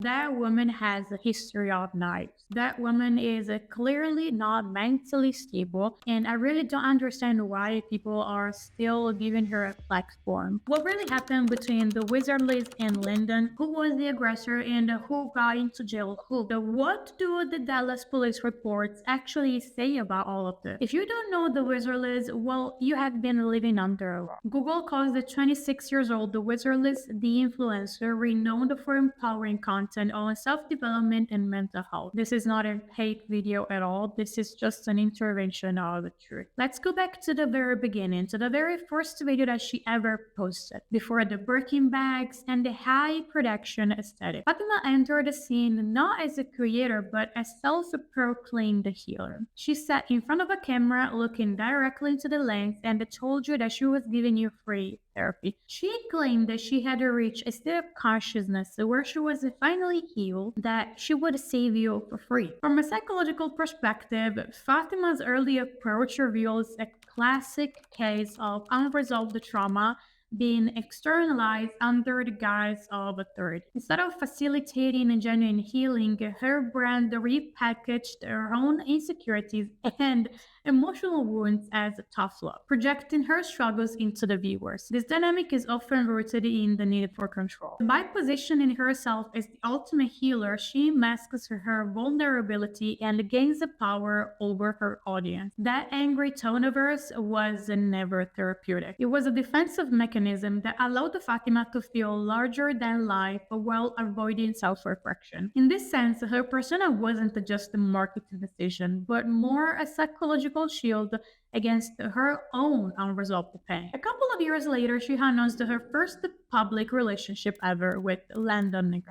That woman has a history of knives. That woman is clearly not mentally stable, and I really don't understand why people are still giving her a platform. What really happened between the Wizard Liz and Landon? Who was the aggressor and who got into jail who? What do the Dallas police reports actually say about all of this? If you don't know the Wizard Liz, well, you have been living under a rock. Google calls the 26 years old the Wizard Liz the influencer renowned for empowering content on self-development and mental health. This is not a hate video at all. This is just an intervention of the truth. Let's go back to the very beginning, to the very first video that she ever posted, before the Birkin bags and the high production aesthetic. Fatima entered the scene not as a creator, but as self-proclaimed healer. She sat in front of a camera looking directly into the lens and told you that she was giving you free therapy. She claimed that she had reached a state of consciousness where she was finally healed, that she would save you for free. From a psychological perspective, Fatima's early approach reveals a classic case of unresolved trauma being externalized under the guise of authority. Instead of facilitating a genuine healing, her brand repackaged her own insecurities and emotional wounds as tough love, projecting her struggles into the viewers. This dynamic is often rooted in the need for control. By positioning herself as the ultimate healer, she masks her vulnerability and gains the power over her audience. That angry tone of hers was never therapeutic. It was a defensive mechanism that allowed Fatima to feel larger than life while avoiding self-reflection. In this sense, her persona wasn't just a marketing decision, but more a psychological shield against her own unresolved pain. A couple of years later, she announced her first public relationship ever with Landon,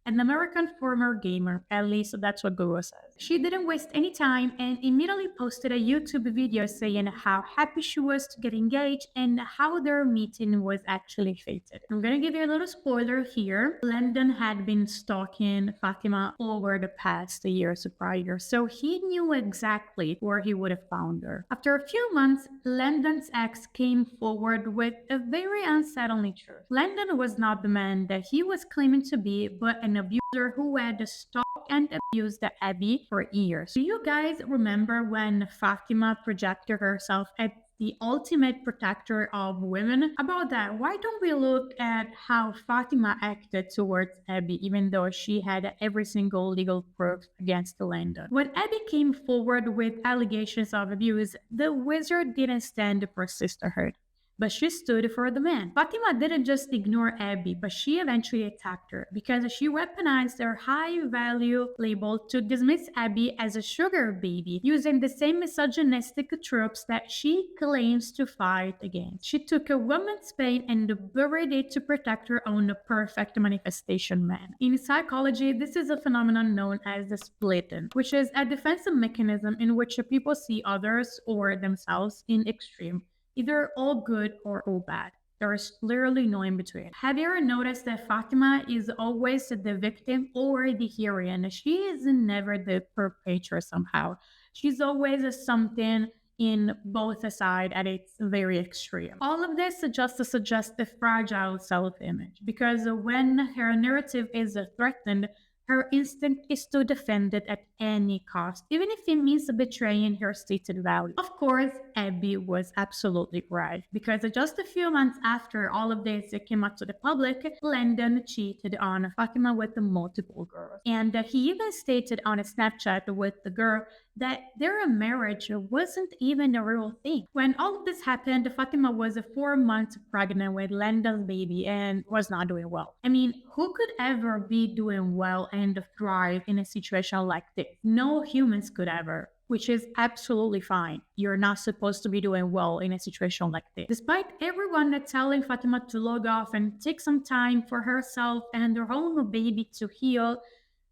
an American former gamer. At least that's what Google says. She didn't waste any time and immediately posted a YouTube video saying how happy she was to get engaged and how their meeting was actually fated. I'm gonna give you a little spoiler here. Landon had been stalking Fatima over the past years prior, so he knew exactly where he would have found her. After a few months, Landon's ex came forward with a very unsettling truth. Landon was not the man that he was claiming to be, but an abuser who had stalked and abused Abby for years. Do you guys remember when Fatima projected herself as the ultimate protector of women? About that, why don't we look at how Fatima acted towards Abby, even though she had every single legal proof against Landon? When Abby came forward with allegations of abuse, the wizard didn't stand for sisterhood, but she stood for the man. Fatima didn't just ignore Abby, but she eventually attacked her because she weaponized her high-value label to dismiss Abby as a sugar baby, using the same misogynistic tropes that she claims to fight against. She took a woman's pain and buried it to protect her own perfect manifestation man. In psychology, this is a phenomenon known as the splitting, which is a defensive mechanism in which people see others or themselves in extreme, either all good or all bad. There is literally no in between. Have you ever noticed that Fatima is always the victim or the heroine? She is never the perpetrator somehow. She's always something in both sides at its very extreme. All of this just suggests a fragile self-image, because when her narrative is threatened, her instinct is to defend it at any cost, even if it means betraying her stated value. Of course, Abby was absolutely right, because just a few months after all of this came out to the public, Landon cheated on Fatima with multiple girls. And he even stated on a Snapchat with the girl that their marriage wasn't even a real thing. When all of this happened, Fatima was 4 months pregnant with Landon's baby and was not doing well. I mean, who could ever be doing well and thrive in a situation like this? No humans could ever, which is absolutely fine. You're not supposed to be doing well in a situation like this. Despite everyone telling Fatima to log off and take some time for herself and her own baby to heal,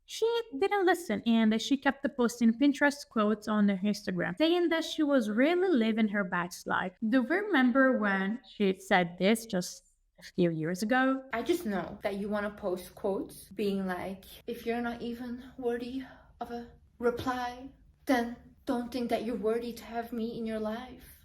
she didn't listen, and she kept posting Pinterest quotes on her Instagram, saying that she was really living her best life. Do you remember when she said this just a few years ago? I just know that you want to post quotes being like, if you're not even worthy of a reply, then don't think that you're worthy to have me in your life.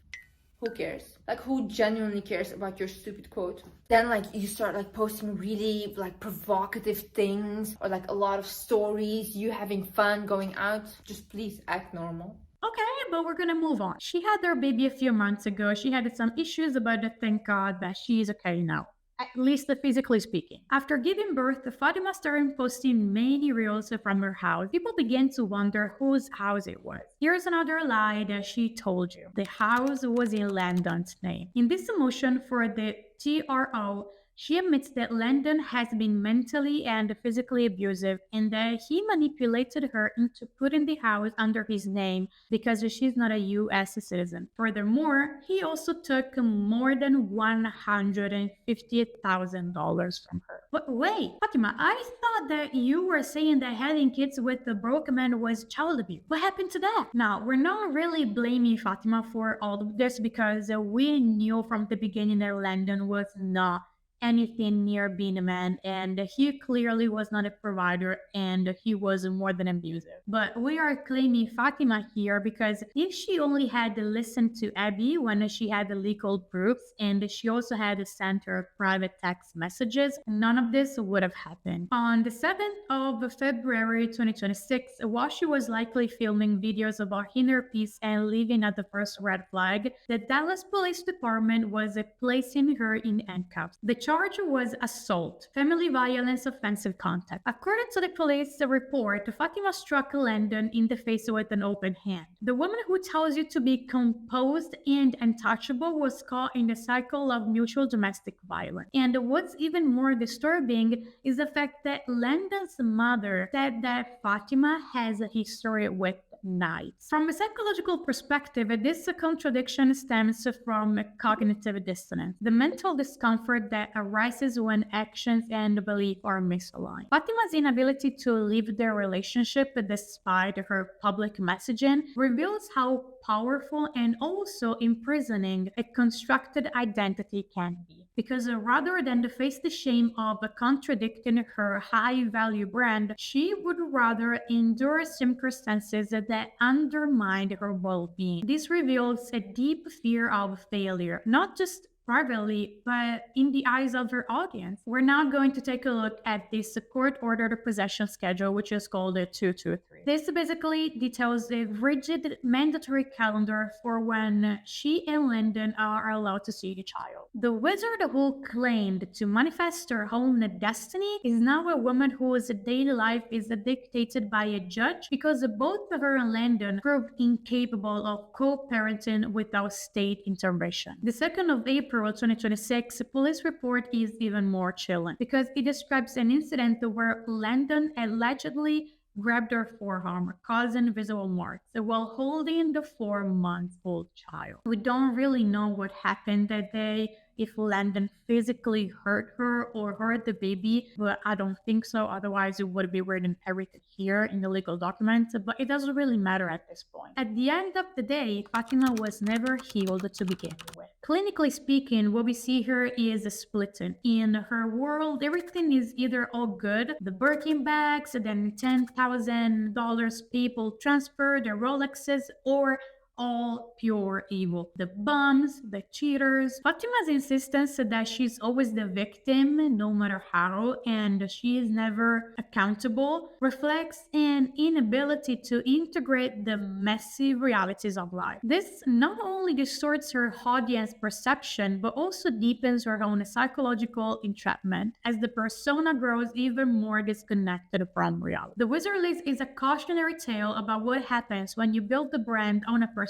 Who cares? Like, who genuinely cares about your stupid quote? Then like you start like posting really like provocative things, or like a lot of stories, you having fun going out. Just please act normal. Okay, but we're gonna move on. She had her baby a few months ago. She had some issues, but thank God that she's okay now. At least physically speaking. After giving birth, Fatima started posting many reels from her house. People began to wonder whose house it was. Here's another lie that she told you. The house was in Landon's name. In this emotion for the TRO, she admits that Landon has been mentally and physically abusive and that he manipulated her into putting the house under his name because she's not a US citizen. Furthermore, he also took more than $150,000 from her. But wait, Fatima, I thought that you were saying that having kids with a broke man was child abuse. What happened to that? Now, we're not really blaming Fatima for all of this because we knew from the beginning that Landon was not anything near being a man, and he clearly was not a provider and he was more than abusive. But we are claiming Fatima here because if she only had listened to Abby when she had the legal proofs and she also had sent her private text messages, none of this would have happened. On the 7th of February 2026, while she was likely filming videos about inner peace and living at the first red flag, the Dallas Police Department was placing her in handcuffs. The charge was assault, family violence, offensive contact. According to the police report, Fatima struck Landon in the face with an open hand. The woman who tells you to be composed and untouchable was caught in the cycle of mutual domestic violence. And what's even more disturbing is the fact that Landon's mother said that Fatima has a history with knives. From a psychological perspective, this contradiction stems from cognitive dissonance, the mental discomfort that arises when actions and belief are misaligned. Fatima's inability to leave their relationship despite her public messaging reveals how powerful and also imprisoning a constructed identity can be. Because rather than to face the shame of contradicting her high value brand, she would rather endure circumstances that undermine her well being. This reveals a deep fear of failure, not just privately, but in the eyes of her audience. We're now going to take a look at this court-ordered possession schedule, which is called a 223. This basically details a rigid mandatory calendar for when she and Landon are allowed to see the child. The wizard who claimed to manifest her own destiny is now a woman whose daily life is dictated by a judge because both her and Landon proved incapable of co-parenting without state intervention. The 2nd of April 2026, a police report is even more chilling because it describes an incident where Landon allegedly grabbed her forearm, causing visible marks while holding the 4-month-old child. We don't really know what happened that day, if Landon physically hurt her or hurt the baby, but I don't think so. Otherwise, it would be written everything here in the legal documents, but it doesn't really matter at this point. At the end of the day, Fatima was never healed to begin with. Clinically speaking, what we see here is a splitting. In her world, everything is either all good, the Birkin bags, then $10,000 people transfer, the Rolexes, or all pure evil. The bums, the cheaters. Fatima's insistence that she's always the victim, no matter how, and she is never accountable, reflects an inability to integrate the messy realities of life. This not only distorts her audience perception, but also deepens her own psychological entrapment as the persona grows even more disconnected from reality. The TheWizardLiz is a cautionary tale about what happens when you build the brand on a persona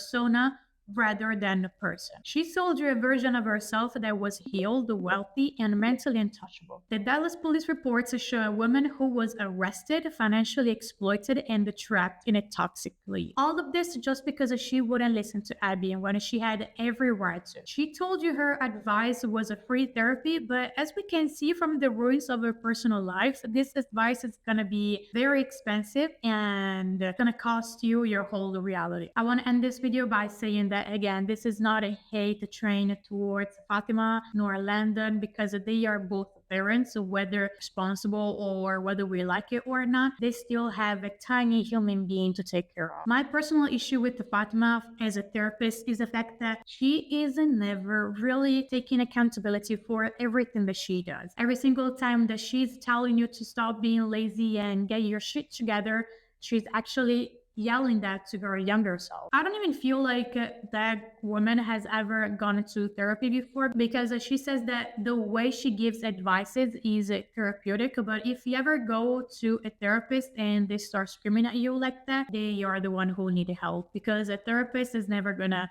rather than a person. She sold you a version of herself that was healed, wealthy, and mentally untouchable. The Dallas police reports show a woman who was arrested, financially exploited, and trapped in a toxic league. All of this just because she wouldn't listen to Abby when she had every right to. She told you her advice was a free therapy, but as we can see from the ruins of her personal life, this advice is gonna be very expensive and gonna cost you your whole reality. I want to end this video by saying that again, this is not a hate train towards Fatima nor Landon because they are both parents, so whether responsible or whether we like it or not, they still have a tiny human being to take care of. My personal issue with Fatima as a therapist is the fact that she is never really taking accountability for everything that she does. Every single time that she's telling you to stop being lazy and get your shit together, she's actually yelling that to her younger self. I don't even feel like that woman has ever gone to therapy before because she says that the way she gives advices is therapeutic. But if you ever go to a therapist and they start screaming at you like that, they are the one who need help because a therapist is never gonna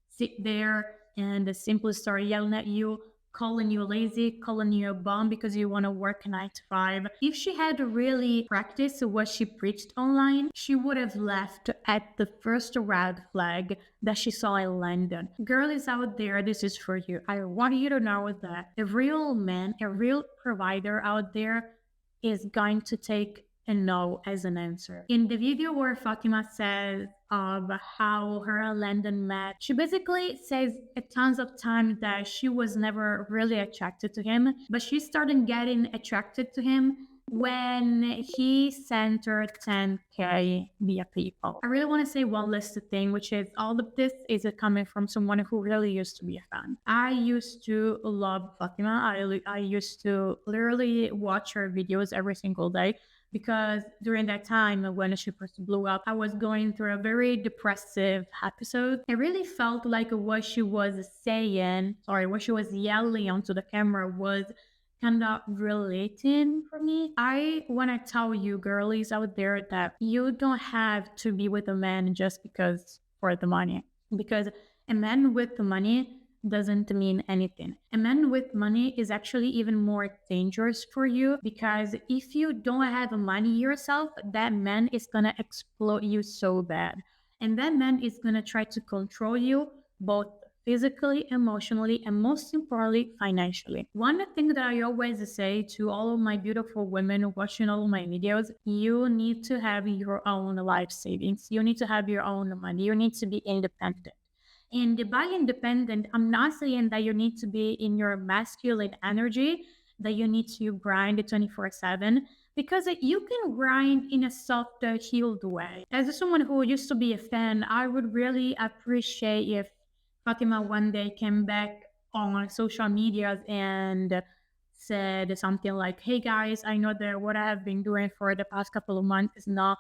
sit there and simply start yelling at you, calling you lazy, calling you a bum because you want to work 9 to 5. If she had really practiced what she preached online, she would have left at the first red flag that she saw in Landon. Girlies out there, this is for you. I want you to know that a real man, a real provider out there is going to take a no as an answer. In the video where Fatima says of how her and Landon met, she basically says a tons of times that she was never really attracted to him, but she started getting attracted to him when he sent her 10K via PayPal. I really want to say one last thing, which is all of this is coming from someone who really used to be a fan. I used to love Fatima. I used to literally watch her videos every single day because during that time when she first blew up, I was going through a very depressive episode. I really felt like what she was what she was yelling onto the camera was kind of relating for me. I want to tell you girlies out there that you don't have to be with a man just because for the money. Because a man with the money doesn't mean anything. A man with money is actually even more dangerous for you because if you don't have money yourself, that man is gonna exploit you so bad. And that man is gonna try to control you both physically, emotionally, and most importantly, financially. One thing that I always say to all of my beautiful women watching all of my videos, you need to have your own life savings. You need to have your own money. You need to be independent. And by independent, I'm not saying that you need to be in your masculine energy, that you need to grind 24/7, because you can grind in a soft, healed way. As someone who used to be a fan, I would really appreciate if Fatima one day came back on social media and said something like, hey guys, I know that what I have been doing for the past couple of months is not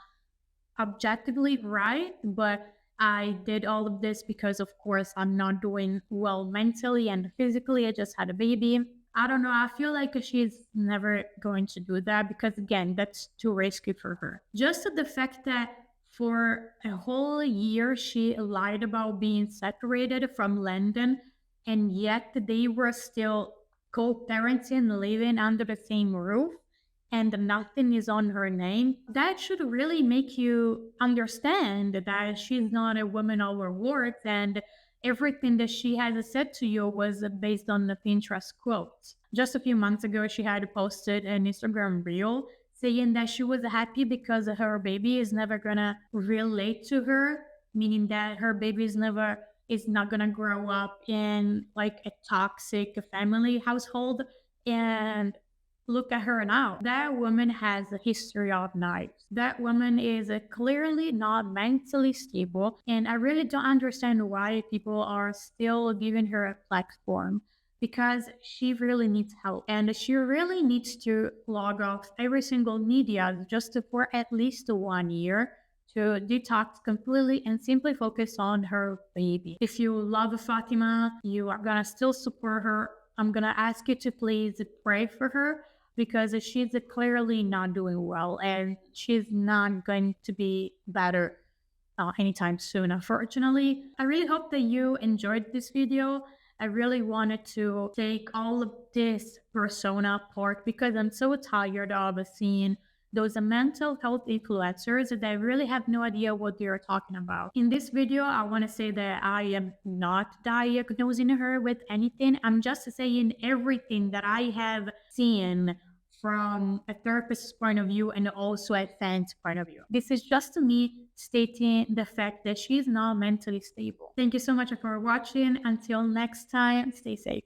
objectively right, but I did all of this because, of course, I'm not doing well mentally and physically. I just had a baby. I don't know. I feel like she's never going to do that because, again, that's too risky for her. Just the fact that for a whole year she lied about being separated from Landon, and yet they were still co parenting, living under the same roof and nothing is on her name, that should really make you understand that she's not a woman of her words and everything that she has said to you was based on the Pinterest quotes. Just a few months ago, she had posted an Instagram reel saying that she was happy because her baby is never gonna relate to her, meaning that her baby is not gonna grow up in like a toxic family household. And look at her now. That woman has a history of knives. That woman is clearly not mentally stable, and I really don't understand why people are still giving her a platform because she really needs help and she really needs to log off every single media just for at least 1 year to detox completely and simply focus on her baby. If you love Fatima, you are gonna still support her. I'm gonna ask you to please pray for her because she's clearly not doing well and she's not going to be better anytime soon, unfortunately. I really hope that you enjoyed this video. I really wanted to take all of this persona apart because I'm so tired of seeing those mental health influencers that really have no idea what they're talking about. In this video, I want to say that I am not diagnosing her with anything. I'm just saying everything that I have seen from a therapist's point of view and also a fan's point of view. This is just me stating the fact that she's not mentally stable. Thank you so much for watching. Until next time, stay safe.